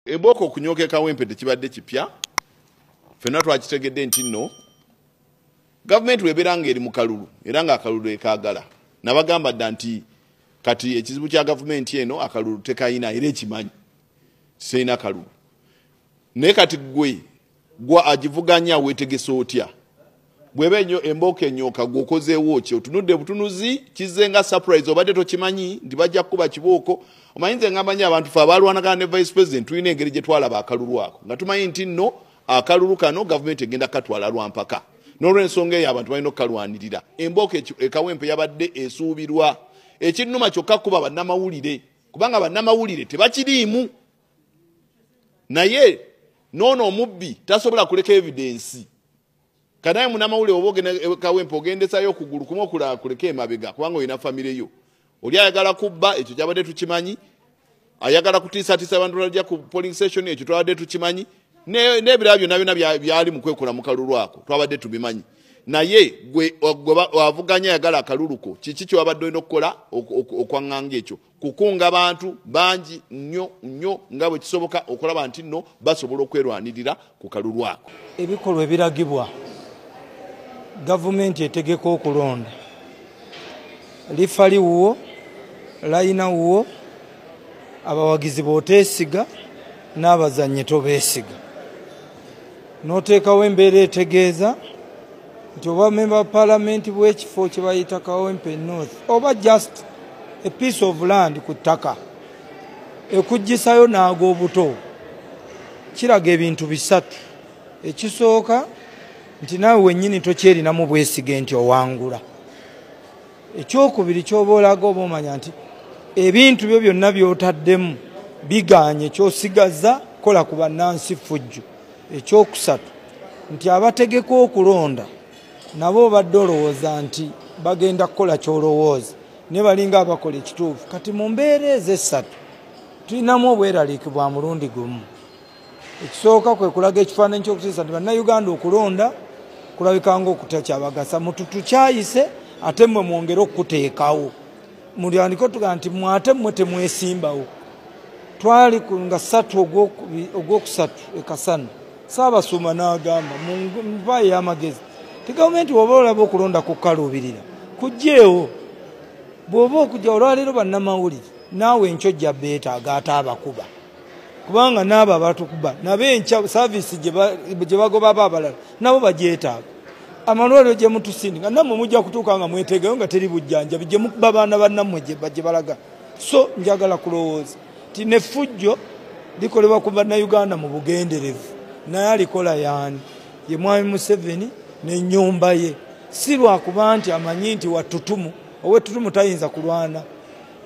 Eboko okunyoka Kawempe tekibadde kipya fenna twakitegedde nti nno gavumenti webeeranga eri mu kalulu era nga akalulu ekaagala nabagamba dda nti kati ekizibu kya gavumenti eno akalulu tekayina era ekimanyi sirina kalulu naye kati gwa agivuganya weetegese otya bweba ennyo embooka ennyooka gwokozeewo ki otunudde butunuzi kizze nga surprise obadde tokimanyi nti bajja kukuba kibooko omanyize nga manyi abantu fe abalwanagana ne vice president tulina engeri gye twalaba akalulu ako nga tumanyi nti nno akalulu kano gavumenti egenda katwala lwampaka n'olw'ensonga eyo abantu balina okukalwanirira embooka ekawempe yabadde esuubirwa ekinnuma kyokka kuba bannamawulire kubanga bannamawulire tebakiriimu naye noono omubbi tasobola kuleka evidensi kanaye munnamawulire oba ogenda Kawempe ogendesayo okugulu kumu okulala kuleka emabega kubanga olina famire yo oli ayagala kubba ekyo kyabadde tukimanyi ayagala kutiisatiisa abantu balajja ku polling station ekyo twabadde tukimanyi n'ebirala byonna byali mu kwekola mu kalulu ako twabadde tubimanyi naye gwe wavuganya ayagala akaluluko kiki kyewabadde olina okukola okwaŋŋanga ekyo kukunga abantu bangi nnyo nga bwe kisoboka okulaba nti nno basobola okwerwanirira ku kalulu ako ebikolwa ebiragibwa gavumenti etegeka okulonda lifa liwuwo layina wuwo abawagizi b'oteesiga n'abazannyi tobeesiga n'oteekawo embeera etegeeza nti oba member parliament bw'ekifo kye bayita Kawempe North oba just a piece of land ku ttaka ekuggisayo n'ag'obuto kiraga ebintu bisatu ekisooka nti naawe wennyini tokyerinamu bwesige nti owangula ekyokubiri ky'oba olaga oba omanya nti ebintu byo byonna by'otaddemu biganye ky'osigaza kola ku bannansi ffujjo ekyokusatu nti abategeka okulonda nabo obadde olowooza nti bagenda kukola ky'olowooza ne balinga abakola ekituufu kati mu mbeera ezo essatu tulinamu obweraliiki bwa mulundi gumu ekisooka kwe kulaga ekifaananyi ky'okutiisa nti bannayuganda okulonda kulabikanga okutakyabagasa mututukyayise ate mmwe mwongere okuteekawo mulyandiko tugaa nti mwate mmwe temwesimbawo twali nga 3 ogwokusatu ekasana Saabasumba n'agamba mu nva ey'amagezi ti gavumenti bw'oba olaba okulonda kukalubirira kujjeewo bw'oba okujja olwaleero bannamawulire naawe enkyo beetaaga ate abakuba kubanga n'abo abatukuba nabo enkya saaviisi gye bagobaba abalala nabo bagyetaaga amalwaliro gye mutusindinga nammwe mujja kutuuka nga mwetegeyo nga teri bujjanjabi gye mukuba baana bannammwe gye balaga so njagala kulowooza ti neffujjo likolebwa ku bannayuganda mu bugenderevu naye alikola yaani ye mwami Museveni n'ennyumba ye si lwakuba nti amanyi nti wattutumu owettutumu tayinza kulwana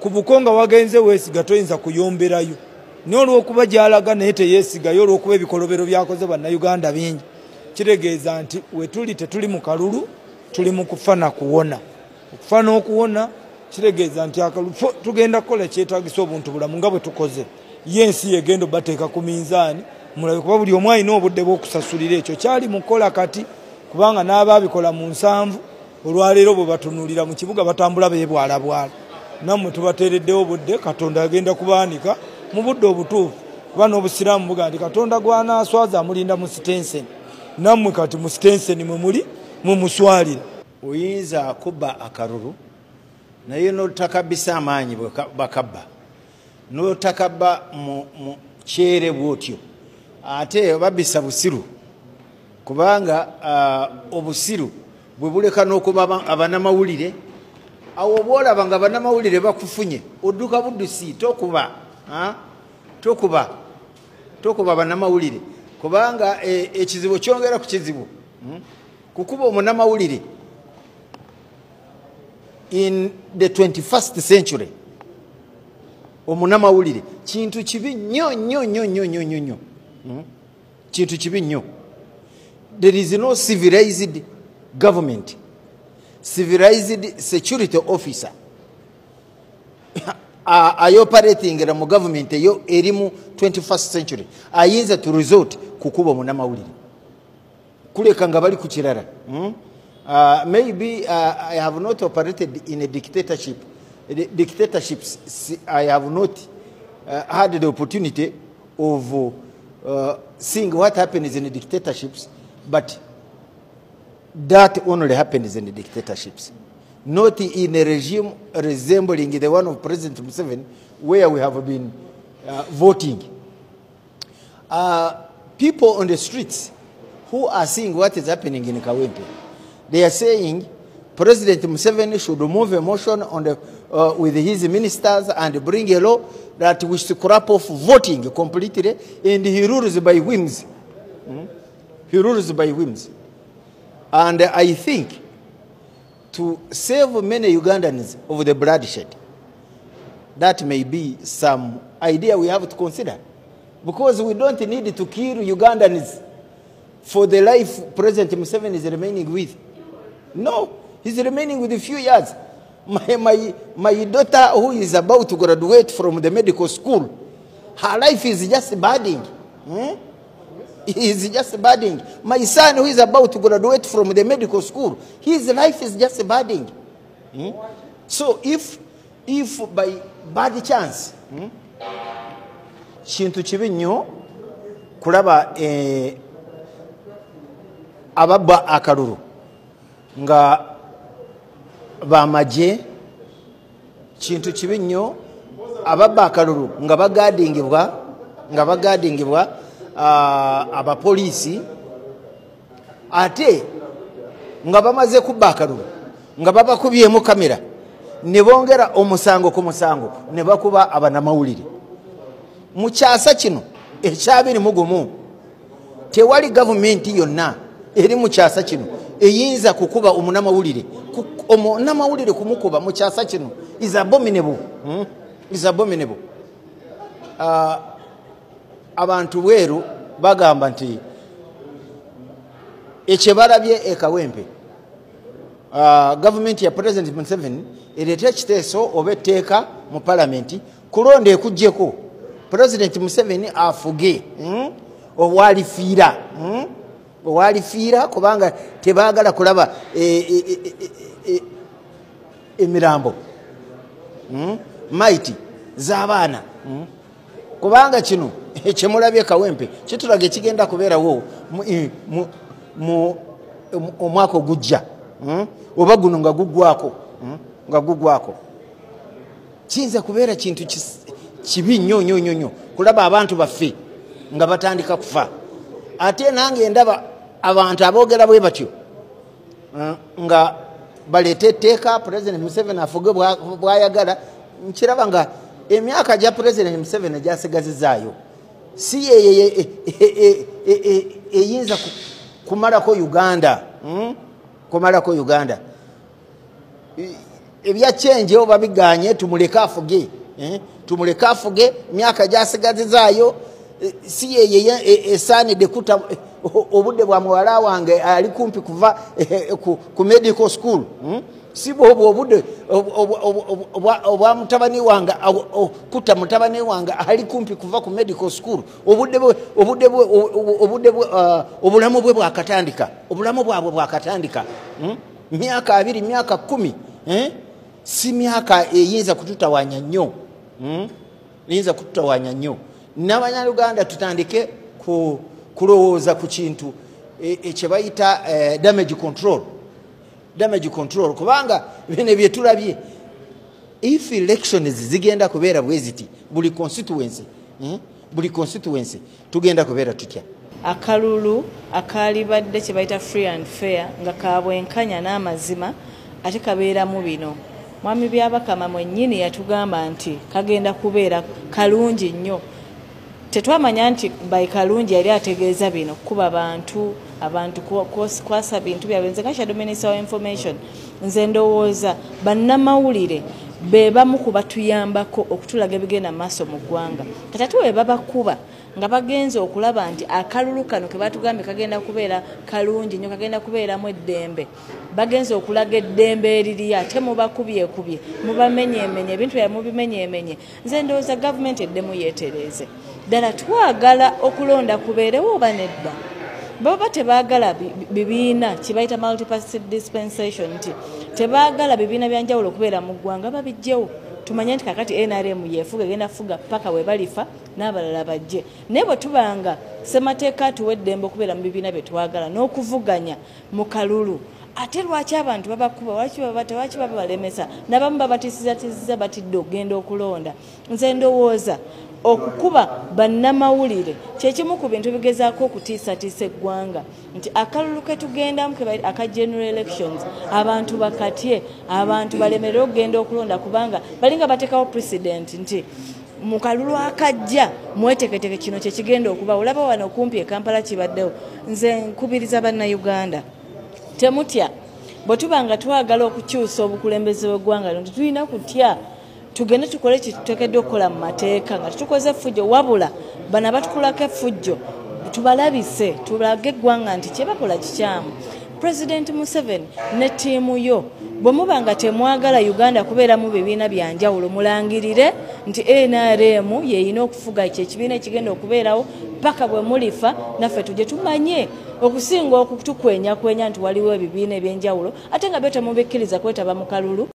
ku bukonga wagenze weesiga toyinza kuyomberayo naye olw'okuba gy'alaga naye teyeesigayo olw'okuba ebikolobero byakoze bannayuganda bingi kitegeeza nti wetuli tetuli mu kalulu tuli mu kufa na kuwona okufa n'okuwona kitegeeza nti akalulu tugenda kukola kyetaagisa obuntu bulamu nga bwe tukoze ye ensi yegenda obateeka ku minzaani mulabe kuba buli omu alina obudde bw'okusasulira ekyo kyali mukola kati kubanga n'abaabikola mu 7 olwaleero bwe batunuulira mu kibuga batambula beebwalabwala nammwe tubateereddewo obudde Katonda agenda kubaanika mu budde obutuufu kuba n'obusiraamu buga nti Katonda gw'anaaswaza amulinda mu sitenseni nammwe kati mu sitenseni mwe muli mumuswalira oyinza kubba akalulu naye n'otakabisa amaanyi bakabba n'otakabba mu kyere bwotyo ate babisa busiru kubanga obusiru bwe buleka n'okuba abannamawulire awo bwolaba nga bannamawulire bakufunye odduka buddusi tokuba bannamawulire kubanga ekizibu kyongera ku kizibu kukuba omunnamawulire in the 21st century omunnamawulire kintu kibi nnyo kintu kibi nnyo. There is no civilized government, civilized security officer operating mu government eyo eri mu 21st century ayinza to resort kukuba munnamawulire kuleka nga bali ku kirala. Maybe I have not operated in a dictatorships. I have not had the opportunity of seeing what happens in the dictatorships, but that only happens in the dictatorships, not in a regime resembling the one of President Museveni, where we have been voting. People on the streets who are seeing what is happening in Kawempe, they are saying President Museveni should move a motion on the, with his ministers and bring a law that we scrap off voting completely, and he rules by whims. He rules by whims. And I think to save many Ugandans of the bloodshed, that may be some idea we have to consider. Because we don't need to kill Ugandans for the life President Museveni is remaining with. No, he's remaining with a few years. My daughter, who is about to graduate from the medical school, her life is just budding. Is just budding. My son, who is about to graduate from the medical school, his life is just budding. So if by bad chance, Chintu Chibinyo, kulaba ababa akaruru nga bamaje, Chintu Chibinyo ababa akaruru nga bagadingibwa abapolisi ate nga bamaze kubba akalulu nga babakubyemu kamera ne bongera omusango ku musango ne bakuba abanamawulire. Mu kyasa kino ekyabiri mugumu tewali gavumenti yonna eri mu kyasa kino eyinza kukuba omunamawulire. Omunamawulire kumukuba mu kyasa kino is abominable. Is abominable. Abantu weeru bagamba nti ekibalabye ekawempe government ya President Museveni erete ekiteeso oba etteeka mu parliament kulonda ekujjeko President Museveni afuge owalifiira kubanga tebaagala kulaba emirambo maiti z'abaana kubanga kino ekimulabye Kawempe kitulaga ekigenda kubeerawo mu omwaka ogujja oba guno nga guggwako kiyinza kubeera kintu kibi nnyo kulaba abantu baffe nga batandika kufa. Ate nange ndaba abantu aboogera bwe batyo nga baleeta etteeka President Museveni afuge bwayagala. Nkiraba nga emyaka gya President Museveni gyasigazizaayo si eyinza kumalako Uganda. Ebya change oba biganye tumuleke afuge myaka gyasigazizaayo si esaanidde kuta obudde bwa muwala wange ali kumpi kuva ku medical school. Si obudde obwa mutabani wange kuta mutabani wange ali kumpi kuva ku medical school. Obulamu bwe bwakatandika myaka 2 myaka 10 si myaka eyinza kututawanya nnyo. N'Abanyaluganda tutandike kulowooza ku kintu ekye bayita damage control kubanga bino bye tulabye if elections zigenda kubeera bweziti buli constituency tugenda kubeera tutya. Akalulu akalibadde kye bayita free and fair nga kabwenkanya n'amazima ate kabeeramu bino. Mwami Byabakama mwennyini yatugamba nti kagenda kubeera kalungi nnyo. Tetwamanya nti by kalungi yali ategeeza bino kuba abantu kwasa bintu byabwe. Nze nga Shadow Minister wa Information nze ndowooza bannamawulire be bamu ku batuyambako okutulaga ebigenda maaso mu ggwanga. Kati ate bwe babakuba nga bagenze okulaba nti akalulu kano ke batugambe kagenda kubeera kalungi nnyo, kagenda kubeeramu eddembe, bagenze okulaga eddembe eriri ate mubakubyekubye mubamenyeemenye ebintu bya mubimenyeemenye. Nze ndowooza gavumenti eddemu yeetereeze ddala twagala okulonda kubeerewo oba nedda. Baba tebaagala bibiina kibayita multi-party dispensation nti tebaagala bibiina byanjawulo okubeera mu ggwanga babijjewo tumanye nti kakati NRM yefuga genda fuga paka we balifa n'abalala bajje naye bwe tubanga ssemateeka tuwa eddembe okubeera mu bibiina bye twagala n'okuvuganya mu kalulu ate lwaki abantu babakuba waki babalemesa nabamu babatisiza batidde okugenda okulonda nze ndowooza okukuba bannamawulire kyekimu ku bintu bigezaako okutiisatiisa eggwanga nti akalulu ke tugendamu aka general elections abantu bakatye abantu balemerere okugenda okulonda kubanga balinga bateekawo president nti mu kalulu akajja mweteketeke kino kyekigenda okuba olaba wano okumpi e Kampala kibaddewo nze nkubiriza bannayuganda temutya bwe tuba nga twagala okukyusa obukulembeze bw'eggwanga lino tetulina kutya tugende tukole kituteekeddwa okukola mu mateeka nga tutukoze effujjo wabula bano abatukolako effujjo tubalabise tulage eggwanga nti kyebakola kikyamu. President Museveni ne ttiimu yo bwe muba nga temwagala Uganda kubeera mu bibiina bya njawulo mulangirire nti NRM yeeyina okufuga ekibiina ekigenda okubeerawo paka bwe mulifa naffe tujje tumanye okusinga okutukwenyakwenya nti waliwo ebibiina ebyenjawulo ate nga byo temubikkiriza kwetaba mu kalulu.